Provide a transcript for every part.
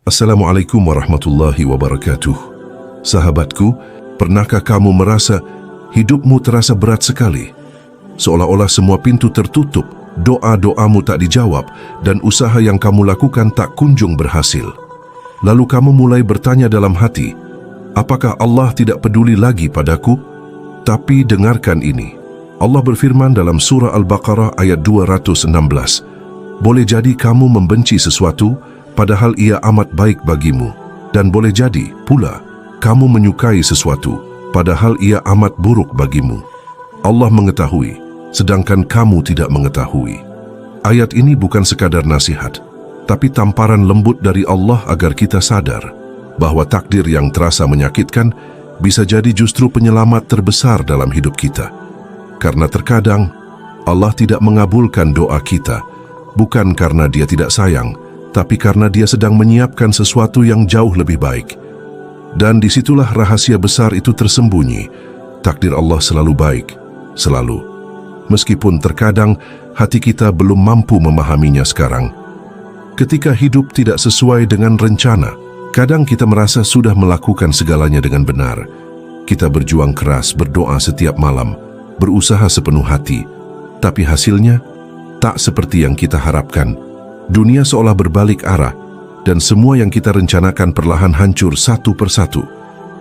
Assalamualaikum warahmatullahi wabarakatuh. Sahabatku, pernahkah kamu merasa hidupmu terasa berat sekali? Seolah-olah semua pintu tertutup, doa-doamu tak dijawab, dan usaha yang kamu lakukan tak kunjung berhasil. Lalu kamu mulai bertanya dalam hati, apakah Allah tidak peduli lagi padaku? Tapi dengarkan ini. Allah berfirman dalam surah Al-Baqarah ayat 216, boleh jadi kamu membenci sesuatu, padahal ia amat baik bagimu. Dan boleh jadi pula kamu menyukai sesuatu, padahal ia amat buruk bagimu. Allah mengetahui, sedangkan kamu tidak mengetahui. Ayat ini bukan sekadar nasihat, tapi tamparan lembut dari Allah agar kita sadar bahwa takdir yang terasa menyakitkan bisa jadi justru penyelamat terbesar dalam hidup kita. Karena terkadang Allah tidak mengabulkan doa kita, bukan karena Dia tidak sayang, tapi karena Dia sedang menyiapkan sesuatu yang jauh lebih baik. Dan disitulah rahasia besar itu tersembunyi. Takdir Allah selalu baik, selalu. Meskipun terkadang hati kita belum mampu memahaminya sekarang. Ketika hidup tidak sesuai dengan rencana, kadang kita merasa sudah melakukan segalanya dengan benar. Kita berjuang keras, berdoa setiap malam, berusaha sepenuh hati, tapi hasilnya tak seperti yang kita harapkan. Dunia seolah berbalik arah, dan semua yang kita rencanakan perlahan hancur satu persatu.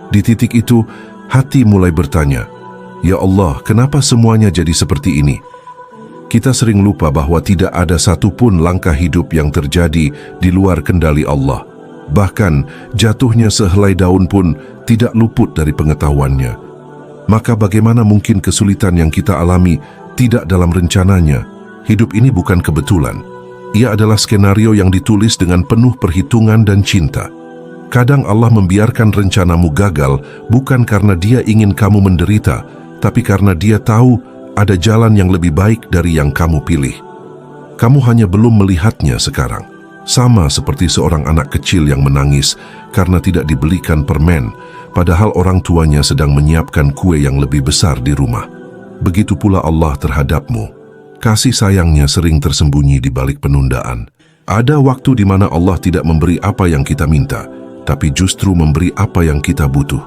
Di titik itu, hati mulai bertanya, ya Allah, kenapa semuanya jadi seperti ini? Kita sering lupa bahwa tidak ada satupun langkah hidup yang terjadi di luar kendali Allah. Bahkan, jatuhnya sehelai daun pun tidak luput dari pengetahuannya. Maka bagaimana mungkin kesulitan yang kita alami tidak dalam rencananya? Hidup ini bukan kebetulan. Ia adalah skenario yang ditulis dengan penuh perhitungan dan cinta. Kadang Allah membiarkan rencanamu gagal bukan karena Dia ingin kamu menderita, tapi karena Dia tahu ada jalan yang lebih baik dari yang kamu pilih. Kamu hanya belum melihatnya sekarang. Sama seperti seorang anak kecil yang menangis karena tidak dibelikan permen, padahal orang tuanya sedang menyiapkan kue yang lebih besar di rumah. Begitu pula Allah terhadapmu. Kasih sayangnya sering tersembunyi di balik penundaan. Ada waktu di mana Allah tidak memberi apa yang kita minta, tapi justru memberi apa yang kita butuh.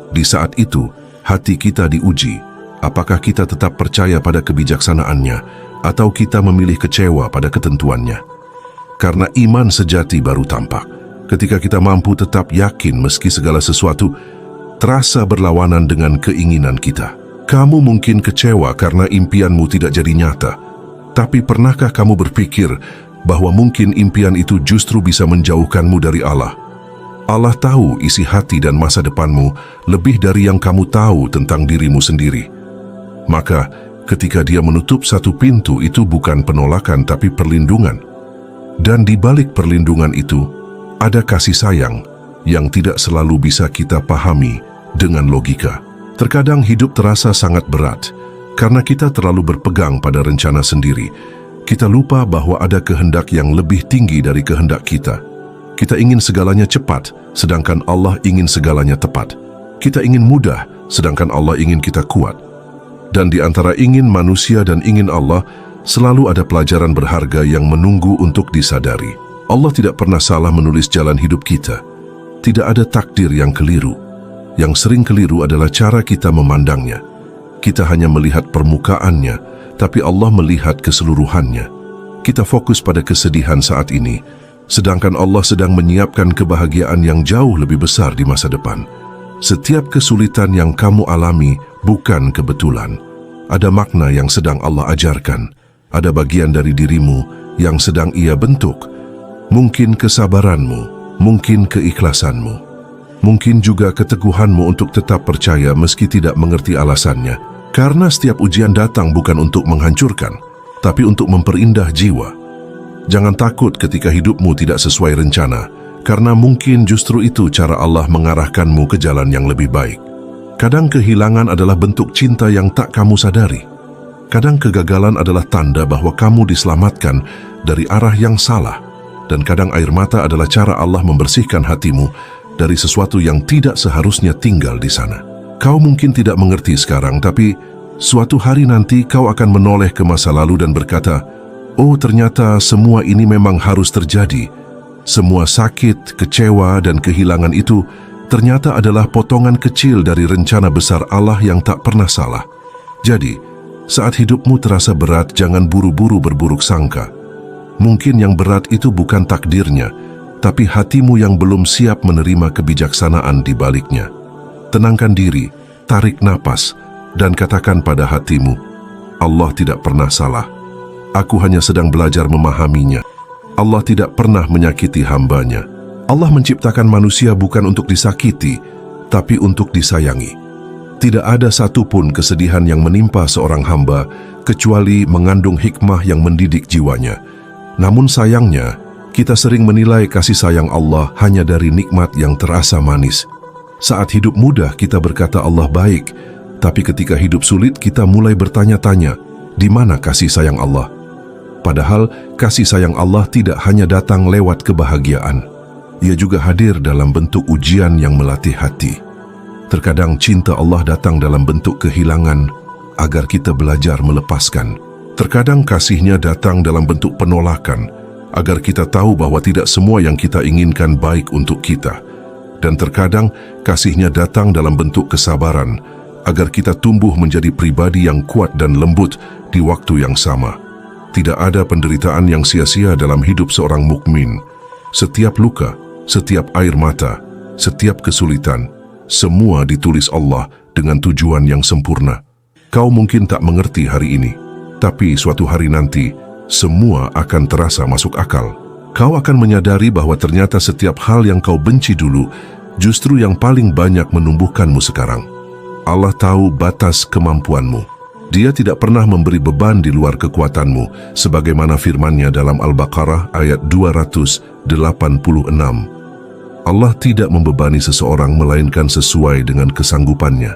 Di saat itu, hati kita diuji. Apakah kita tetap percaya pada kebijaksanaannya, atau kita memilih kecewa pada ketentuannya? Karena iman sejati baru tampak ketika kita mampu tetap yakin meski segala sesuatu terasa berlawanan dengan keinginan kita. Kamu mungkin kecewa karena impianmu tidak jadi nyata, tapi pernahkah kamu berpikir bahwa mungkin impian itu justru bisa menjauhkanmu dari Allah? Allah tahu isi hati dan masa depanmu lebih dari yang kamu tahu tentang dirimu sendiri. Maka ketika Dia menutup satu pintu, itu bukan penolakan tapi perlindungan. Dan di balik perlindungan itu, ada kasih sayang yang tidak selalu bisa kita pahami dengan logika. Terkadang hidup terasa sangat berat, karena kita terlalu berpegang pada rencana sendiri. Kita lupa bahwa ada kehendak yang lebih tinggi dari kehendak kita. Kita ingin segalanya cepat, sedangkan Allah ingin segalanya tepat. Kita ingin mudah, sedangkan Allah ingin kita kuat. Dan di antara ingin manusia dan ingin Allah, selalu ada pelajaran berharga yang menunggu untuk disadari. Allah tidak pernah salah menulis jalan hidup kita. Tidak ada takdir yang keliru. Yang sering keliru adalah cara kita memandangnya. Kita hanya melihat permukaannya, tapi Allah melihat keseluruhannya. Kita fokus pada kesedihan saat ini, sedangkan Allah sedang menyiapkan kebahagiaan yang jauh lebih besar di masa depan. Setiap kesulitan yang kamu alami bukan kebetulan. Ada makna yang sedang Allah ajarkan. Ada bagian dari dirimu yang sedang Ia bentuk. Mungkin kesabaranmu, mungkin keikhlasanmu, mungkin juga keteguhanmu untuk tetap percaya meski tidak mengerti alasannya. Karena setiap ujian datang bukan untuk menghancurkan, tapi untuk memperindah jiwa. Jangan takut ketika hidupmu tidak sesuai rencana, karena mungkin justru itu cara Allah mengarahkanmu ke jalan yang lebih baik. Kadang kehilangan adalah bentuk cinta yang tak kamu sadari. Kadang kegagalan adalah tanda bahwa kamu diselamatkan dari arah yang salah. Dan kadang air mata adalah cara Allah membersihkan hatimu dari sesuatu yang tidak seharusnya tinggal di sana. Kau mungkin tidak mengerti sekarang, tapi suatu hari nanti kau akan menoleh ke masa lalu dan berkata, oh ternyata semua ini memang harus terjadi. Semua sakit, kecewa, dan kehilangan itu ternyata adalah potongan kecil dari rencana besar Allah yang tak pernah salah. Jadi, saat hidupmu terasa berat, jangan buru-buru berburuk sangka. Mungkin yang berat itu bukan takdirnya, tapi hatimu yang belum siap menerima kebijaksanaan di baliknya. Tenangkan diri, tarik napas, dan katakan pada hatimu, Allah tidak pernah salah. Aku hanya sedang belajar memahaminya. Allah tidak pernah menyakiti hambanya. Allah menciptakan manusia bukan untuk disakiti, tapi untuk disayangi. Tidak ada satupun kesedihan yang menimpa seorang hamba, kecuali mengandung hikmah yang mendidik jiwanya. Namun sayangnya, kita sering menilai kasih sayang Allah hanya dari nikmat yang terasa manis. Saat hidup mudah kita berkata Allah baik, tapi ketika hidup sulit kita mulai bertanya-tanya, di mana kasih sayang Allah? Padahal kasih sayang Allah tidak hanya datang lewat kebahagiaan. Ia juga hadir dalam bentuk ujian yang melatih hati. Terkadang cinta Allah datang dalam bentuk kehilangan agar kita belajar melepaskan. Terkadang kasih-Nya datang dalam bentuk penolakan agar kita tahu bahwa tidak semua yang kita inginkan baik untuk kita. Dan terkadang kasih-Nya datang dalam bentuk kesabaran agar kita tumbuh menjadi pribadi yang kuat dan lembut di waktu yang sama. Tidak ada penderitaan yang sia-sia dalam hidup seorang mukmin. Setiap luka, setiap air mata, setiap kesulitan, semua ditulis Allah dengan tujuan yang sempurna. Kau mungkin tak mengerti hari ini, tapi suatu hari nanti, semua akan terasa masuk akal. Kau akan menyadari bahwa ternyata setiap hal yang kau benci dulu, justru yang paling banyak menumbuhkanmu sekarang. Allah tahu batas kemampuanmu. Dia tidak pernah memberi beban di luar kekuatanmu, sebagaimana firman-Nya dalam Al-Baqarah ayat 286. Allah tidak membebani seseorang melainkan sesuai dengan kesanggupannya.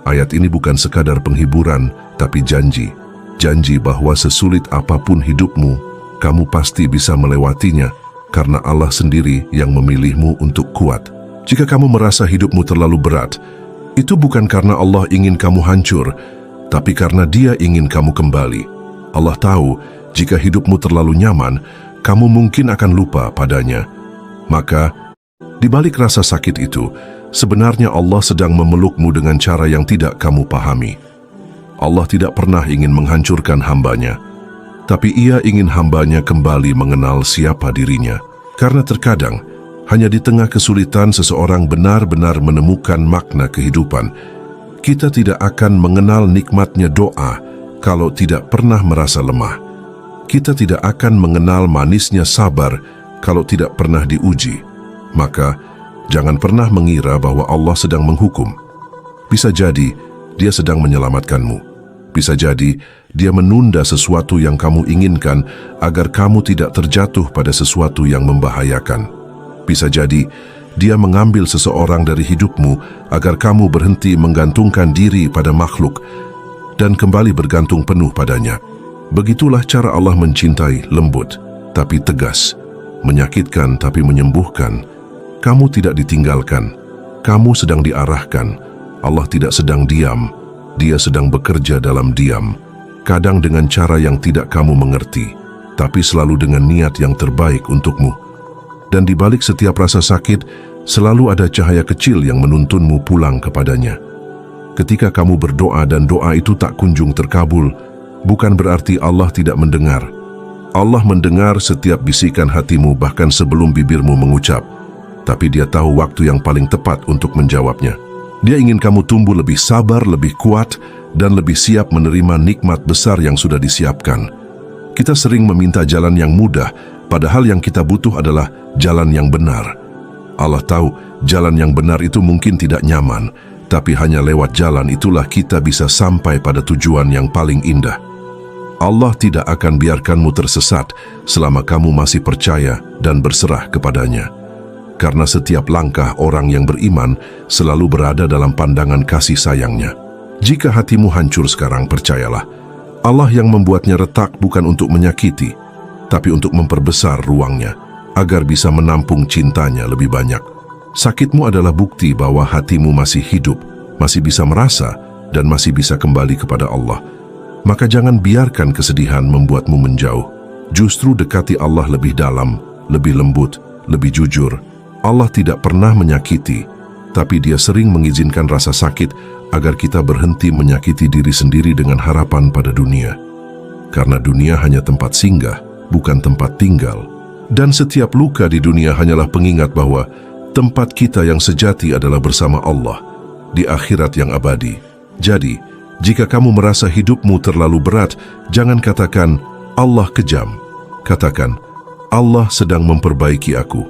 Ayat ini bukan sekadar penghiburan, tapi janji. Janji bahwa sesulit apapun hidupmu, kamu pasti bisa melewatinya, karena Allah sendiri yang memilihmu untuk kuat. Jika kamu merasa hidupmu terlalu berat, itu bukan karena Allah ingin kamu hancur, tapi karena Dia ingin kamu kembali. Allah tahu, jika hidupmu terlalu nyaman, kamu mungkin akan lupa padanya. Maka, di balik rasa sakit itu, sebenarnya Allah sedang memelukmu dengan cara yang tidak kamu pahami. Allah tidak pernah ingin menghancurkan hambanya, tapi Ia ingin hambanya kembali mengenal siapa dirinya. Karena terkadang, hanya di tengah kesulitan seseorang benar-benar menemukan makna kehidupan. Kita tidak akan mengenal nikmatnya doa kalau tidak pernah merasa lemah. Kita tidak akan mengenal manisnya sabar kalau tidak pernah diuji. Maka, jangan pernah mengira bahwa Allah sedang menghukum. Bisa jadi, Dia sedang menyelamatkanmu. Bisa jadi, Dia menunda sesuatu yang kamu inginkan agar kamu tidak terjatuh pada sesuatu yang membahayakan. Bisa jadi, Dia mengambil seseorang dari hidupmu agar kamu berhenti menggantungkan diri pada makhluk dan kembali bergantung penuh padanya. Begitulah cara Allah mencintai, lembut tapi tegas, menyakitkan tapi menyembuhkan. Kamu tidak ditinggalkan, kamu sedang diarahkan. Allah tidak sedang diam, Dia sedang bekerja dalam diam, kadang dengan cara yang tidak kamu mengerti, tapi selalu dengan niat yang terbaik untukmu. Dan di balik setiap rasa sakit, selalu ada cahaya kecil yang menuntunmu pulang kepadanya. Ketika kamu berdoa dan doa itu tak kunjung terkabul, bukan berarti Allah tidak mendengar. Allah mendengar setiap bisikan hatimu bahkan sebelum bibirmu mengucap, tapi Dia tahu waktu yang paling tepat untuk menjawabnya. Dia ingin kamu tumbuh lebih sabar, lebih kuat, dan lebih siap menerima nikmat besar yang sudah disiapkan. Kita sering meminta jalan yang mudah, padahal yang kita butuh adalah jalan yang benar. Allah tahu jalan yang benar itu mungkin tidak nyaman, tapi hanya lewat jalan itulah kita bisa sampai pada tujuan yang paling indah. Allah tidak akan biarkanmu tersesat selama kamu masih percaya dan berserah kepadanya. Karena setiap langkah orang yang beriman selalu berada dalam pandangan kasih sayang-Nya. Jika hatimu hancur sekarang, percayalah, Allah yang membuatnya retak bukan untuk menyakiti, tapi untuk memperbesar ruangnya, agar bisa menampung cintanya lebih banyak. Sakitmu adalah bukti bahwa hatimu masih hidup, masih bisa merasa, dan masih bisa kembali kepada Allah. Maka jangan biarkan kesedihan membuatmu menjauh. Justru dekati Allah lebih dalam, lebih lembut, lebih jujur. Allah tidak pernah menyakiti, tapi Dia sering mengizinkan rasa sakit agar kita berhenti menyakiti diri sendiri dengan harapan pada dunia. Karena dunia hanya tempat singgah, bukan tempat tinggal. Dan setiap luka di dunia hanyalah pengingat bahwa tempat kita yang sejati adalah bersama Allah di akhirat yang abadi. Jadi, jika kamu merasa hidupmu terlalu berat, jangan katakan Allah kejam. Katakan Allah sedang memperbaiki aku.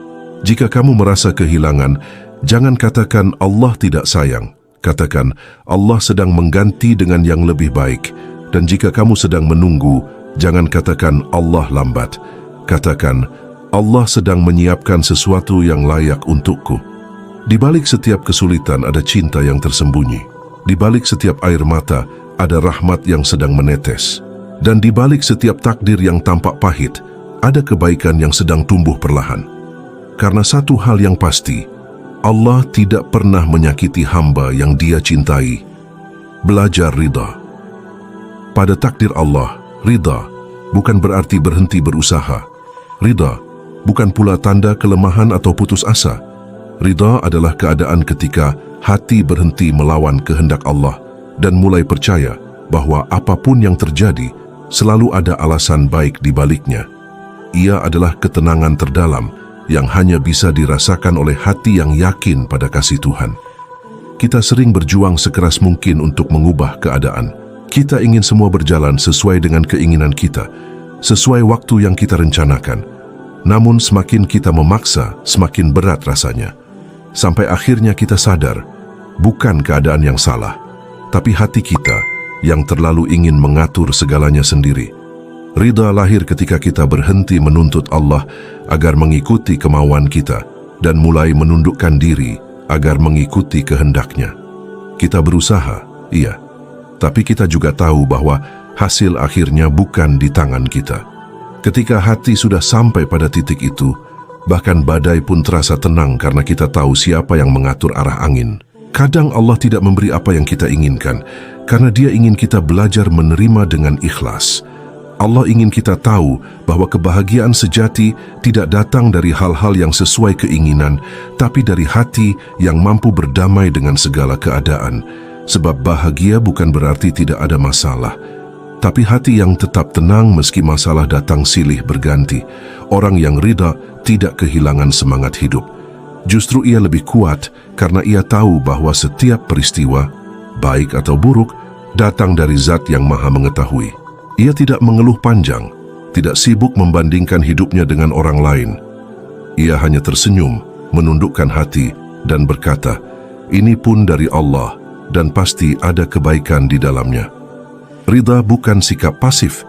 Jika kamu merasa kehilangan, jangan katakan Allah tidak sayang. Katakan Allah sedang mengganti dengan yang lebih baik. Dan jika kamu sedang menunggu, jangan katakan Allah lambat. Katakan Allah sedang menyiapkan sesuatu yang layak untukku. Di balik setiap kesulitan ada cinta yang tersembunyi. Di balik setiap air mata ada rahmat yang sedang menetes. Dan di balik setiap takdir yang tampak pahit ada kebaikan yang sedang tumbuh perlahan. Karena satu hal yang pasti, Allah tidak pernah menyakiti hamba yang Dia cintai. Belajar ridha. Pada takdir Allah, ridha bukan berarti berhenti berusaha. Ridha bukan pula tanda kelemahan atau putus asa. Ridha adalah keadaan ketika hati berhenti melawan kehendak Allah dan mulai percaya bahwa apapun yang terjadi selalu ada alasan baik di baliknya. Ia adalah ketenangan terdalam yang hanya bisa dirasakan oleh hati yang yakin pada kasih Tuhan. Kita sering berjuang sekeras mungkin untuk mengubah keadaan. Kita ingin semua berjalan sesuai dengan keinginan kita, sesuai waktu yang kita rencanakan. Namun semakin kita memaksa, semakin berat rasanya. Sampai akhirnya kita sadar, bukan keadaan yang salah, tapi hati kita yang terlalu ingin mengatur segalanya sendiri. Ridha lahir ketika kita berhenti menuntut Allah agar mengikuti kemauan kita dan mulai menundukkan diri agar mengikuti kehendak-Nya. Kita berusaha, iya, tapi kita juga tahu bahwa hasil akhirnya bukan di tangan kita. Ketika hati sudah sampai pada titik itu, bahkan badai pun terasa tenang karena kita tahu siapa yang mengatur arah angin. Kadang Allah tidak memberi apa yang kita inginkan karena Dia ingin kita belajar menerima dengan ikhlas. Allah ingin kita tahu bahwa kebahagiaan sejati tidak datang dari hal-hal yang sesuai keinginan, tapi dari hati yang mampu berdamai dengan segala keadaan. Sebab bahagia bukan berarti tidak ada masalah, tapi hati yang tetap tenang meski masalah datang silih berganti. Orang yang ridha tidak kehilangan semangat hidup. Justru ia lebih kuat karena ia tahu bahwa setiap peristiwa, baik atau buruk, datang dari Zat yang Maha Mengetahui. Ia tidak mengeluh panjang, tidak sibuk membandingkan hidupnya dengan orang lain. Ia hanya tersenyum, menundukkan hati, dan berkata, "Ini pun dari Allah, dan pasti ada kebaikan di dalamnya." Ridha bukan sikap pasif,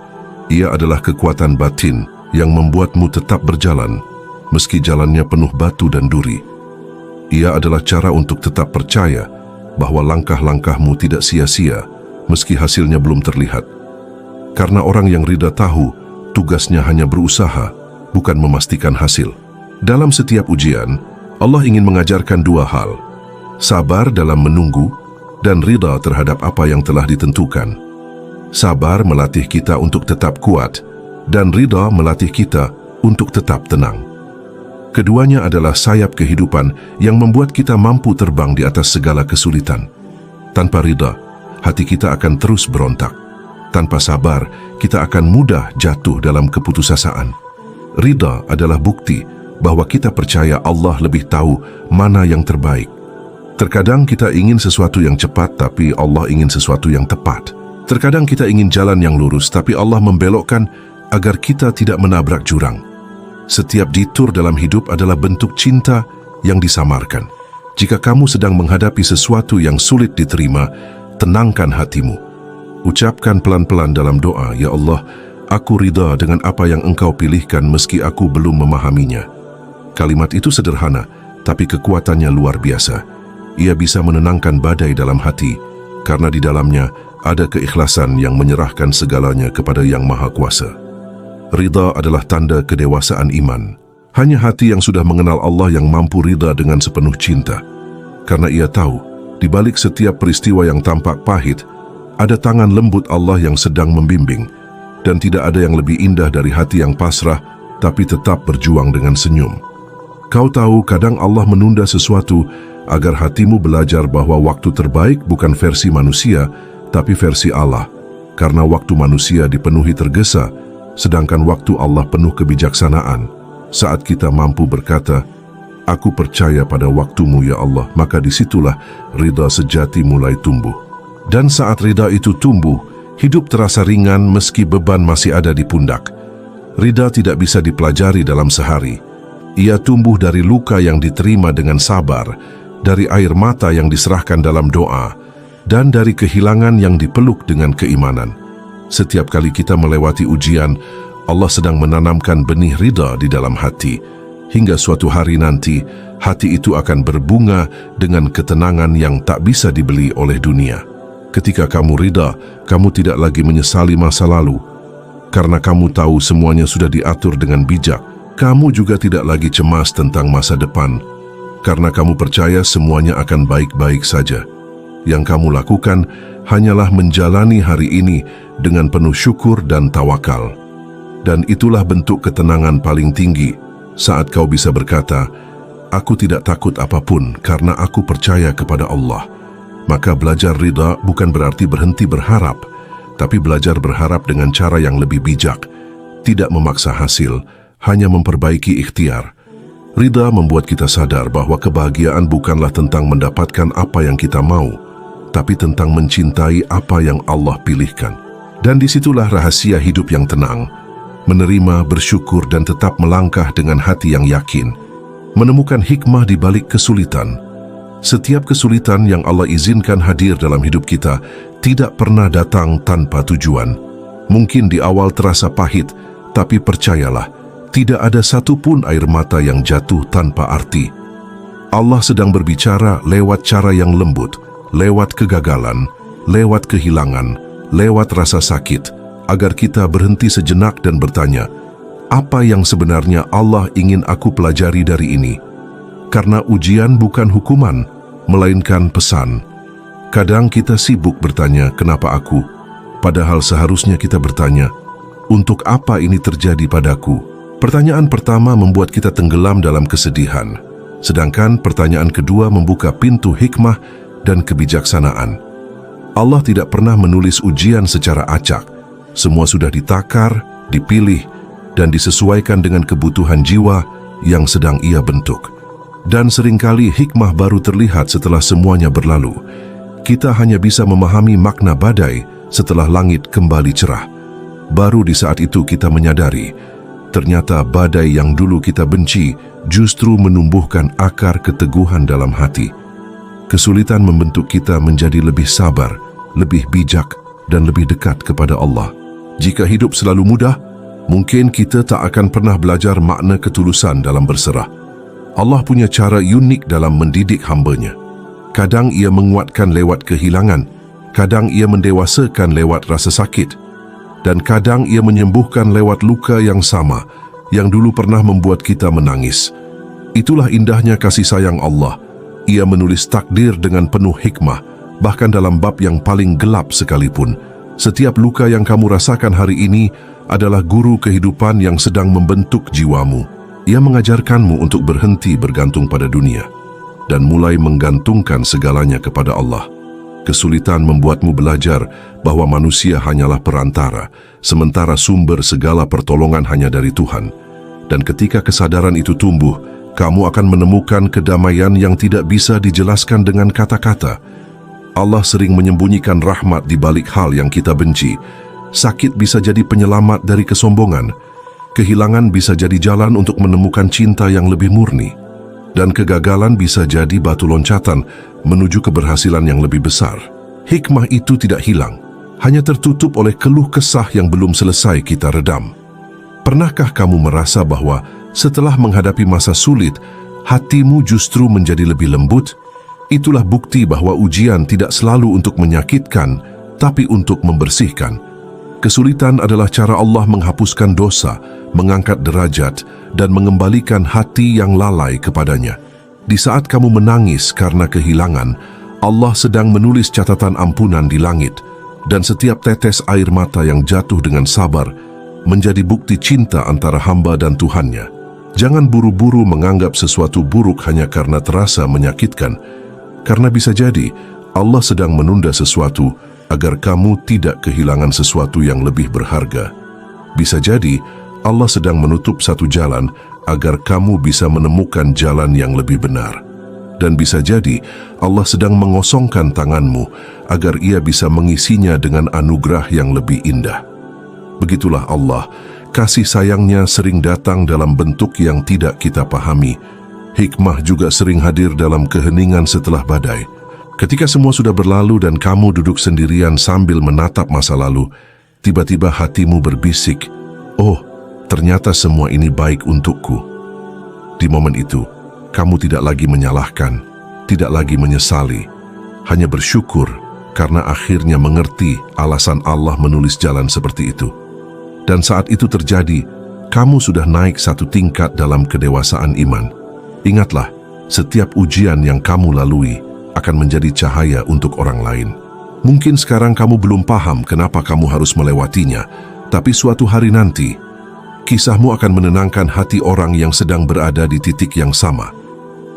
ia adalah kekuatan batin yang membuatmu tetap berjalan, meski jalannya penuh batu dan duri. Ia adalah cara untuk tetap percaya bahwa langkah-langkahmu tidak sia-sia, meski hasilnya belum terlihat. Karena orang yang ridha tahu, tugasnya hanya berusaha, bukan memastikan hasil. Dalam setiap ujian, Allah ingin mengajarkan dua hal: sabar dalam menunggu, dan ridha terhadap apa yang telah ditentukan. Sabar melatih kita untuk tetap kuat, dan ridha melatih kita untuk tetap tenang. Keduanya adalah sayap kehidupan yang membuat kita mampu terbang di atas segala kesulitan. Tanpa ridha, hati kita akan terus berontak. Tanpa sabar, kita akan mudah jatuh dalam keputusasaan. Ridha adalah bukti bahwa kita percaya Allah lebih tahu mana yang terbaik. Terkadang kita ingin sesuatu yang cepat, tapi Allah ingin sesuatu yang tepat. Terkadang kita ingin jalan yang lurus, tapi Allah membelokkan agar kita tidak menabrak jurang. Setiap ditur dalam hidup adalah bentuk cinta yang disamarkan. Jika kamu sedang menghadapi sesuatu yang sulit diterima, tenangkan hatimu. Ucapkan pelan-pelan dalam doa, "Ya Allah, aku ridha dengan apa yang Engkau pilihkan meski aku belum memahaminya." Kalimat itu sederhana, tapi kekuatannya luar biasa. Ia bisa menenangkan badai dalam hati, karena di dalamnya ada keikhlasan yang menyerahkan segalanya kepada Yang Maha Kuasa. Ridha adalah tanda kedewasaan iman. Hanya hati yang sudah mengenal Allah yang mampu ridha dengan sepenuh cinta. Karena ia tahu, di balik setiap peristiwa yang tampak pahit, ada tangan lembut Allah yang sedang membimbing, dan tidak ada yang lebih indah dari hati yang pasrah tapi tetap berjuang dengan senyum. Kau tahu kadang Allah menunda sesuatu agar hatimu belajar bahwa waktu terbaik bukan versi manusia, tapi versi Allah. Karena waktu manusia dipenuhi tergesa, sedangkan waktu Allah penuh kebijaksanaan. Saat kita mampu berkata, "Aku percaya pada waktumu ya Allah," maka disitulah ridha sejati mulai tumbuh. Dan saat ridha itu tumbuh, hidup terasa ringan meski beban masih ada di pundak. Ridha tidak bisa dipelajari dalam sehari. Ia tumbuh dari luka yang diterima dengan sabar, dari air mata yang diserahkan dalam doa, dan dari kehilangan yang dipeluk dengan keimanan. Setiap kali kita melewati ujian, Allah sedang menanamkan benih ridha di dalam hati. Hingga suatu hari nanti, hati itu akan berbunga dengan ketenangan yang tak bisa dibeli oleh dunia. Ketika kamu ridha, kamu tidak lagi menyesali masa lalu. Karena kamu tahu semuanya sudah diatur dengan bijak, kamu juga tidak lagi cemas tentang masa depan. Karena kamu percaya semuanya akan baik-baik saja. Yang kamu lakukan hanyalah menjalani hari ini dengan penuh syukur dan tawakal. Dan itulah bentuk ketenangan paling tinggi, saat kau bisa berkata, "Aku tidak takut apapun karena aku percaya kepada Allah." Maka belajar ridha bukan berarti berhenti berharap, tapi belajar berharap dengan cara yang lebih bijak, tidak memaksa hasil, hanya memperbaiki ikhtiar. Ridha membuat kita sadar bahwa kebahagiaan bukanlah tentang mendapatkan apa yang kita mau, tapi tentang mencintai apa yang Allah pilihkan. Dan disitulah rahasia hidup yang tenang, menerima, bersyukur, dan tetap melangkah dengan hati yang yakin, menemukan hikmah di balik kesulitan. Setiap kesulitan yang Allah izinkan hadir dalam hidup kita tidak pernah datang tanpa tujuan. Mungkin di awal terasa pahit, tapi percayalah, tidak ada satupun air mata yang jatuh tanpa arti. Allah sedang berbicara lewat cara yang lembut, lewat kegagalan, lewat kehilangan, lewat rasa sakit, agar kita berhenti sejenak dan bertanya, apa yang sebenarnya Allah ingin aku pelajari dari ini? Karena ujian bukan hukuman, melainkan pesan. Kadang kita sibuk bertanya, kenapa aku? Padahal seharusnya kita bertanya, untuk apa ini terjadi padaku? Pertanyaan pertama membuat kita tenggelam dalam kesedihan, sedangkan pertanyaan kedua membuka pintu hikmah dan kebijaksanaan. Allah tidak pernah menulis ujian secara acak. Semua sudah ditakar, dipilih, dan disesuaikan dengan kebutuhan jiwa yang sedang Ia bentuk. Dan seringkali hikmah baru terlihat setelah semuanya berlalu. Kita hanya bisa memahami makna badai setelah langit kembali cerah. Baru di saat itu kita menyadari, ternyata badai yang dulu kita benci justru menumbuhkan akar keteguhan dalam hati. Kesulitan membentuk kita menjadi lebih sabar, lebih bijak, dan lebih dekat kepada Allah. Jika hidup selalu mudah, mungkin kita tak akan pernah belajar makna ketulusan dalam berserah. Allah punya cara unik dalam mendidik hamba-Nya. Kadang Ia menguatkan lewat kehilangan, kadang Ia mendewasakan lewat rasa sakit, dan kadang Ia menyembuhkan lewat luka yang sama, yang dulu pernah membuat kita menangis. Itulah indahnya kasih sayang Allah. Ia menulis takdir dengan penuh hikmah, bahkan dalam bab yang paling gelap sekalipun. Setiap luka yang kamu rasakan hari ini adalah guru kehidupan yang sedang membentuk jiwamu. Ia mengajarkanmu untuk berhenti bergantung pada dunia dan mulai menggantungkan segalanya kepada Allah. Kesulitan membuatmu belajar bahwa manusia hanyalah perantara, sementara sumber segala pertolongan hanya dari Tuhan. Dan ketika kesadaran itu tumbuh, kamu akan menemukan kedamaian yang tidak bisa dijelaskan dengan kata-kata. Allah sering menyembunyikan rahmat di balik hal yang kita benci. Sakit bisa jadi penyelamat dari kesombongan. Kehilangan bisa jadi jalan untuk menemukan cinta yang lebih murni. Dan kegagalan bisa jadi batu loncatan menuju keberhasilan yang lebih besar. Hikmah itu tidak hilang, hanya tertutup oleh keluh kesah yang belum selesai kita redam. Pernahkah kamu merasa bahwa setelah menghadapi masa sulit, hatimu justru menjadi lebih lembut? Itulah bukti bahwa ujian tidak selalu untuk menyakitkan, tapi untuk membersihkan. Kesulitan adalah cara Allah menghapuskan dosa, mengangkat derajat, dan mengembalikan hati yang lalai kepadanya. Di saat kamu menangis karena kehilangan, Allah sedang menulis catatan ampunan di langit, dan setiap tetes air mata yang jatuh dengan sabar menjadi bukti cinta antara hamba dan Tuhannya. Jangan buru-buru menganggap sesuatu buruk hanya karena terasa menyakitkan, karena bisa jadi Allah sedang menunda sesuatu agar kamu tidak kehilangan sesuatu yang lebih berharga. Bisa jadi Allah sedang menutup satu jalan agar kamu bisa menemukan jalan yang lebih benar. Dan bisa jadi Allah sedang mengosongkan tanganmu agar Ia bisa mengisinya dengan anugerah yang lebih indah. Begitulah Allah, kasih sayangnya sering datang dalam bentuk yang tidak kita pahami. Hikmah juga sering hadir dalam keheningan setelah badai. Ketika semua sudah berlalu dan kamu duduk sendirian sambil menatap masa lalu, tiba-tiba hatimu berbisik, "Oh, ternyata semua ini baik untukku." Di momen itu, kamu tidak lagi menyalahkan, tidak lagi menyesali, hanya bersyukur karena akhirnya mengerti alasan Allah menulis jalan seperti itu. Dan saat itu terjadi, kamu sudah naik satu tingkat dalam kedewasaan iman. Ingatlah, setiap ujian yang kamu lalui akan menjadi cahaya untuk orang lain. Mungkin sekarang kamu belum paham kenapa kamu harus melewatinya, tapi suatu hari nanti, kisahmu akan menenangkan hati orang yang sedang berada di titik yang sama.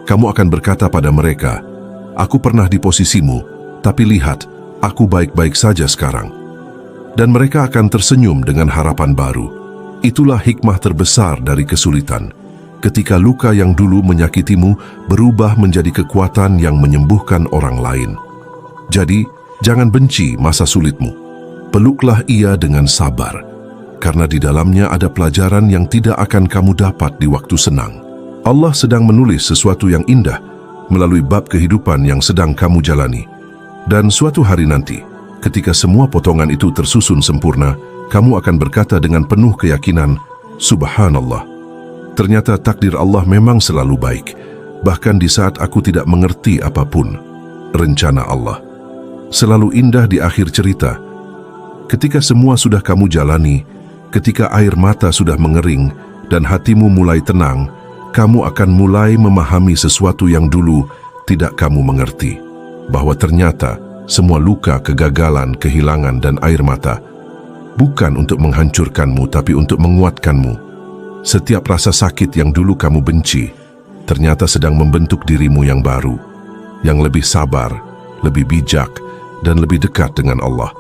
Kamu akan berkata pada mereka, "Aku pernah di posisimu, tapi lihat, aku baik-baik saja sekarang." Dan mereka akan tersenyum dengan harapan baru. Itulah hikmah terbesar dari kesulitan. Ketika luka yang dulu menyakitimu berubah menjadi kekuatan yang menyembuhkan orang lain. Jadi, jangan benci masa sulitmu. Peluklah ia dengan sabar, karena di dalamnya ada pelajaran yang tidak akan kamu dapat di waktu senang. Allah sedang menulis sesuatu yang indah melalui bab kehidupan yang sedang kamu jalani. Dan suatu hari nanti, ketika semua potongan itu tersusun sempurna, kamu akan berkata dengan penuh keyakinan, "Subhanallah, ternyata takdir Allah memang selalu baik, bahkan di saat aku tidak mengerti apapun." Rencana Allah selalu indah di akhir cerita. Ketika semua sudah kamu jalani, ketika air mata sudah mengering dan hatimu mulai tenang, kamu akan mulai memahami sesuatu yang dulu tidak kamu mengerti, bahwa ternyata semua luka, kegagalan, kehilangan, dan air mata bukan untuk menghancurkanmu, tapi untuk menguatkanmu. Setiap rasa sakit yang dulu kamu benci, ternyata sedang membentuk dirimu yang baru, yang lebih sabar, lebih bijak, dan lebih dekat dengan Allah.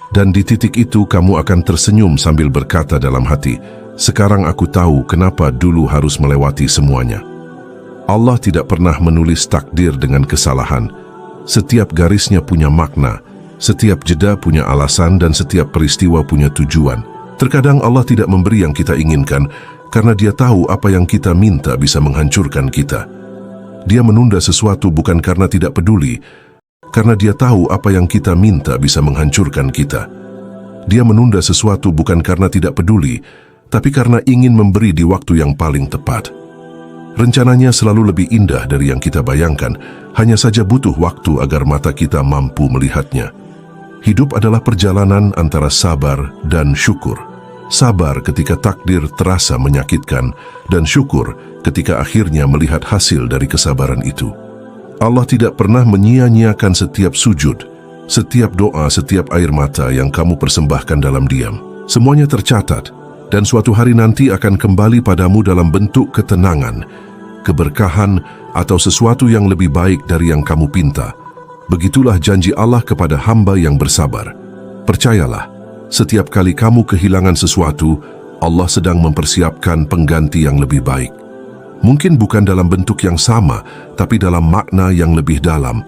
Dan di titik itu kamu akan tersenyum sambil berkata dalam hati, "Sekarang aku tahu kenapa dulu harus melewati semuanya." Allah tidak pernah menulis takdir dengan kesalahan. Setiap garisnya punya makna, setiap jeda punya alasan, dan setiap peristiwa punya tujuan. Terkadang Allah tidak memberi yang kita inginkan karena Dia tahu apa yang kita minta bisa menghancurkan kita. Dia menunda sesuatu bukan karena tidak peduli, karena Dia tahu apa yang kita minta bisa menghancurkan kita. Dia menunda sesuatu bukan karena tidak peduli, tapi karena ingin memberi di waktu yang paling tepat. Rencananya selalu lebih indah dari yang kita bayangkan, hanya saja butuh waktu agar mata kita mampu melihatnya. Hidup adalah perjalanan antara sabar dan syukur. Sabar ketika takdir terasa menyakitkan, dan syukur ketika akhirnya melihat hasil dari kesabaran itu. Allah tidak pernah menyia-nyiakan setiap sujud, setiap doa, setiap air mata yang kamu persembahkan dalam diam. Semuanya tercatat, dan suatu hari nanti akan kembali padamu dalam bentuk ketenangan, keberkahan, atau sesuatu yang lebih baik dari yang kamu pinta. Begitulah janji Allah kepada hamba yang bersabar. Percayalah, setiap kali kamu kehilangan sesuatu, Allah sedang mempersiapkan pengganti yang lebih baik. Mungkin bukan dalam bentuk yang sama, tapi dalam makna yang lebih dalam.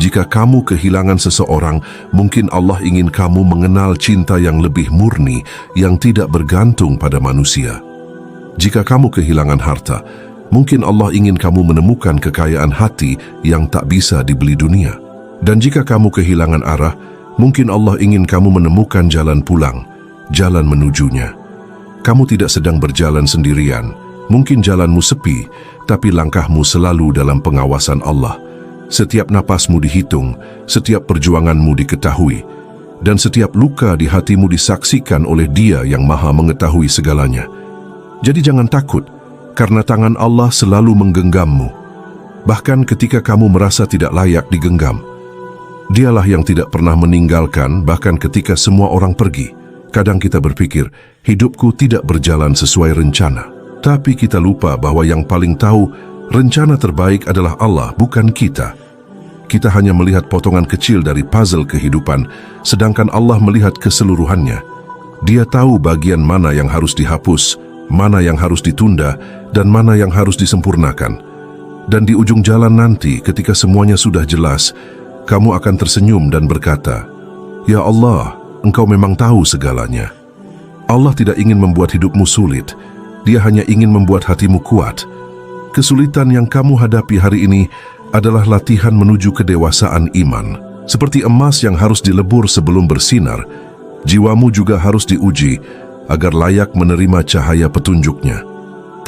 Jika kamu kehilangan seseorang, mungkin Allah ingin kamu mengenal cinta yang lebih murni, yang tidak bergantung pada manusia. Jika kamu kehilangan harta, mungkin Allah ingin kamu menemukan kekayaan hati yang tak bisa dibeli dunia. Dan jika kamu kehilangan arah, mungkin Allah ingin kamu menemukan jalan pulang, jalan menujunya. Kamu tidak sedang berjalan sendirian, mungkin jalanmu sepi, tapi langkahmu selalu dalam pengawasan Allah. Setiap napasmu dihitung, setiap perjuanganmu diketahui, dan setiap luka di hatimu disaksikan oleh Dia yang Maha mengetahui segalanya. Jadi jangan takut, karena tangan Allah selalu menggenggammu. Bahkan ketika kamu merasa tidak layak digenggam, Dialah yang tidak pernah meninggalkan, bahkan ketika semua orang pergi. Kadang kita berpikir, hidupku tidak berjalan sesuai rencana. Tapi kita lupa bahwa yang paling tahu rencana terbaik adalah Allah, bukan kita. Kita hanya melihat potongan kecil dari puzzle kehidupan, sedangkan Allah melihat keseluruhannya. Dia tahu bagian mana yang harus dihapus, mana yang harus ditunda, dan mana yang harus disempurnakan. Dan di ujung jalan nanti, ketika semuanya sudah jelas, kamu akan tersenyum dan berkata, "Ya Allah, Engkau memang tahu segalanya." Allah tidak ingin membuat hidupmu sulit. Dia hanya ingin membuat hatimu kuat. Kesulitan yang kamu hadapi hari ini adalah latihan menuju kedewasaan iman. Seperti emas yang harus dilebur sebelum bersinar, jiwamu juga harus diuji agar layak menerima cahaya petunjuknya.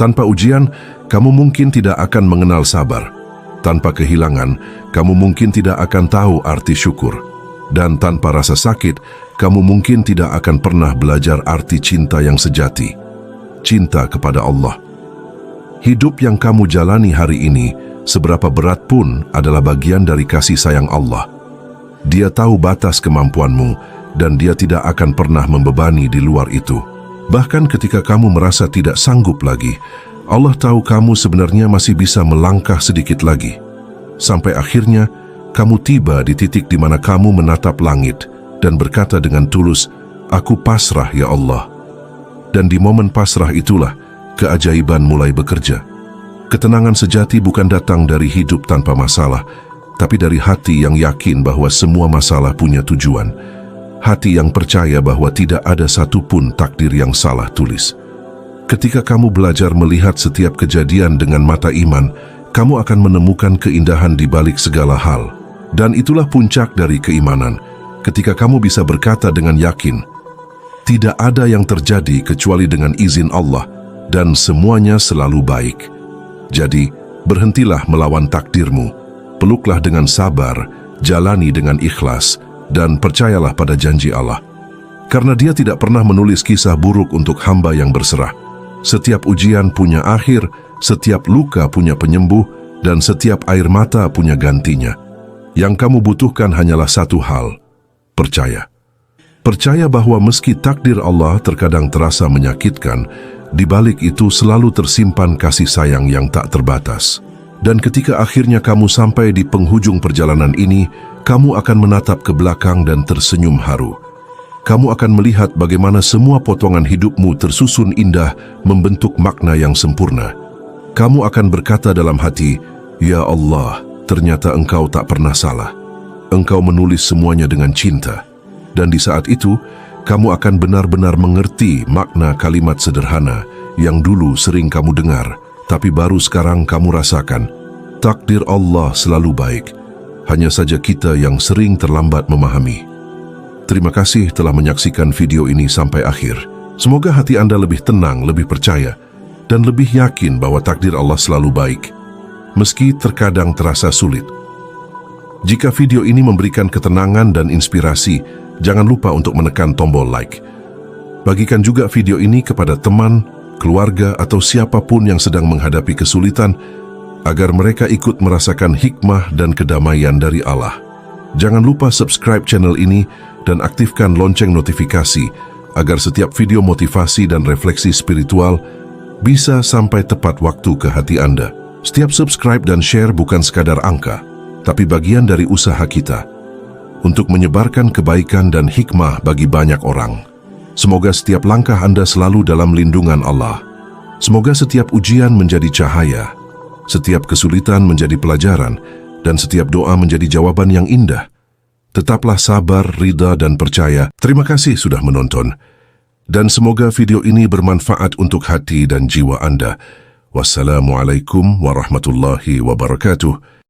Tanpa ujian, kamu mungkin tidak akan mengenal sabar. Tanpa kehilangan, kamu mungkin tidak akan tahu arti syukur. Dan tanpa rasa sakit, kamu mungkin tidak akan pernah belajar arti cinta yang sejati. Cinta kepada Allah. Hidup yang kamu jalani hari ini, seberapa berat pun, adalah bagian dari kasih sayang Allah. Dia tahu batas kemampuanmu, dan Dia tidak akan pernah membebani di luar itu. Bahkan ketika kamu merasa tidak sanggup lagi, Allah tahu kamu sebenarnya masih bisa melangkah sedikit lagi. Sampai akhirnya, kamu tiba di titik di mana kamu menatap langit dan berkata dengan tulus, "Aku pasrah ya Allah." Dan di momen pasrah itulah keajaiban mulai bekerja. Ketenangan sejati bukan datang dari hidup tanpa masalah, tapi dari hati yang yakin bahwa semua masalah punya tujuan. Hati yang percaya bahwa tidak ada satupun takdir yang salah tulis. Ketika kamu belajar melihat setiap kejadian dengan mata iman, kamu akan menemukan keindahan di balik segala hal. Dan itulah puncak dari keimanan, ketika kamu bisa berkata dengan yakin, "Tidak ada yang terjadi kecuali dengan izin Allah, dan semuanya selalu baik." Jadi, berhentilah melawan takdirmu, peluklah dengan sabar, jalani dengan ikhlas, dan percayalah pada janji Allah. Karena Dia tidak pernah menulis kisah buruk untuk hamba yang berserah. Setiap ujian punya akhir, setiap luka punya penyembuh, dan setiap air mata punya gantinya. Yang kamu butuhkan hanyalah satu hal, percaya. Percaya bahwa meski takdir Allah terkadang terasa menyakitkan, di balik itu selalu tersimpan kasih sayang yang tak terbatas. Dan ketika akhirnya kamu sampai di penghujung perjalanan ini, kamu akan menatap ke belakang dan tersenyum haru. Kamu akan melihat bagaimana semua potongan hidupmu tersusun indah membentuk makna yang sempurna. Kamu akan berkata dalam hati, "Ya Allah, ternyata Engkau tak pernah salah. Engkau menulis semuanya dengan cinta." Dan di saat itu, kamu akan benar-benar mengerti makna kalimat sederhana yang dulu sering kamu dengar, tapi baru sekarang kamu rasakan. Takdir Allah selalu baik, hanya saja kita yang sering terlambat memahami. Terima kasih telah menyaksikan video ini sampai akhir. Semoga hati Anda lebih tenang, lebih percaya, dan lebih yakin bahwa takdir Allah selalu baik, meski terkadang terasa sulit. Jika video ini memberikan ketenangan dan inspirasi, jangan lupa untuk menekan tombol like. Bagikan juga video ini kepada teman, keluarga, atau siapapun yang sedang menghadapi kesulitan, agar mereka ikut merasakan hikmah dan kedamaian dari Allah. Jangan lupa subscribe channel ini dan aktifkan lonceng notifikasi, agar setiap video motivasi dan refleksi spiritual bisa sampai tepat waktu ke hati Anda. Setiap subscribe dan share bukan sekadar angka, tapi bagian dari usaha kita untuk menyebarkan kebaikan dan hikmah bagi banyak orang. Semoga setiap langkah Anda selalu dalam lindungan Allah. Semoga setiap ujian menjadi cahaya, setiap kesulitan menjadi pelajaran, dan setiap doa menjadi jawaban yang indah. Tetaplah sabar, ridha, dan percaya. Terima kasih sudah menonton. Dan semoga video ini bermanfaat untuk hati dan jiwa Anda. Wassalamualaikum warahmatullahi wabarakatuh.